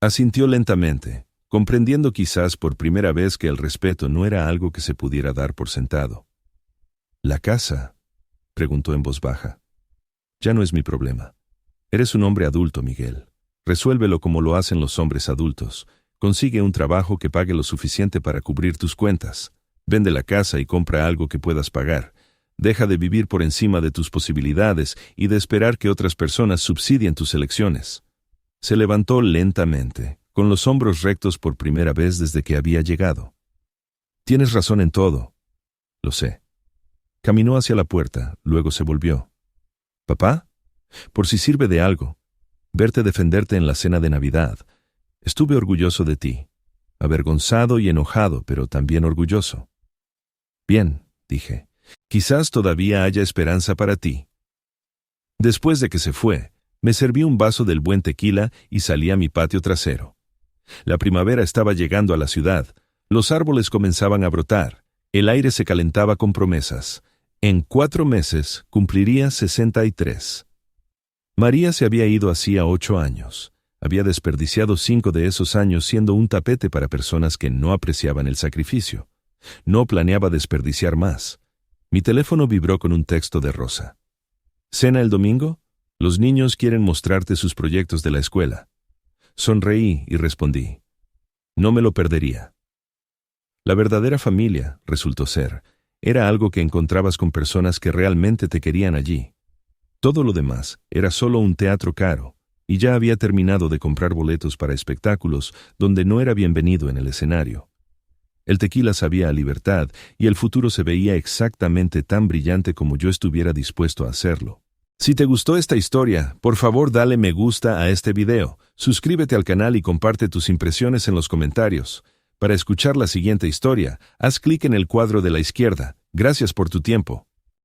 Asintió lentamente, comprendiendo quizás por primera vez que el respeto no era algo que se pudiera dar por sentado. ¿La casa?, preguntó en voz baja. Ya no es mi problema. Eres un hombre adulto, Miguel. Resuélvelo como lo hacen los hombres adultos. Consigue un trabajo que pague lo suficiente para cubrir tus cuentas. Vende la casa y compra algo que puedas pagar. Deja de vivir por encima de tus posibilidades y de esperar que otras personas subsidien tus elecciones. Se levantó lentamente, con los hombros rectos por primera vez desde que había llegado. Tienes razón en todo. Lo sé. Caminó hacia la puerta, luego se volvió. ¿Papá? Por si sirve de algo. Verte defenderte en la cena de Navidad. Estuve orgulloso de ti. Avergonzado y enojado, pero también orgulloso. Bien, dije. Quizás todavía haya esperanza para ti. Después de que se fue, me serví un vaso del buen tequila y salí a mi patio trasero. La primavera estaba llegando a la ciudad. Los árboles comenzaban a brotar. El aire se calentaba con promesas. En 4 meses cumpliría 63. María se había ido hacía 8 años. Había desperdiciado 5 de esos años siendo un tapete para personas que no apreciaban el sacrificio. No planeaba desperdiciar más. Mi teléfono vibró con un texto de Rosa. ¿Cena el domingo? Los niños quieren mostrarte sus proyectos de la escuela. Sonreí y respondí. No me lo perdería. La verdadera familia, resultó ser, era algo que encontrabas con personas que realmente te querían allí. Todo lo demás era solo un teatro caro, y ya había terminado de comprar boletos para espectáculos donde no era bienvenido en el escenario. El tequila sabía a libertad y el futuro se veía exactamente tan brillante como yo estuviera dispuesto a hacerlo. Si te gustó esta historia, por favor dale me gusta a este video, suscríbete al canal y comparte tus impresiones en los comentarios. Para escuchar la siguiente historia, haz clic en el cuadro de la izquierda. Gracias por tu tiempo.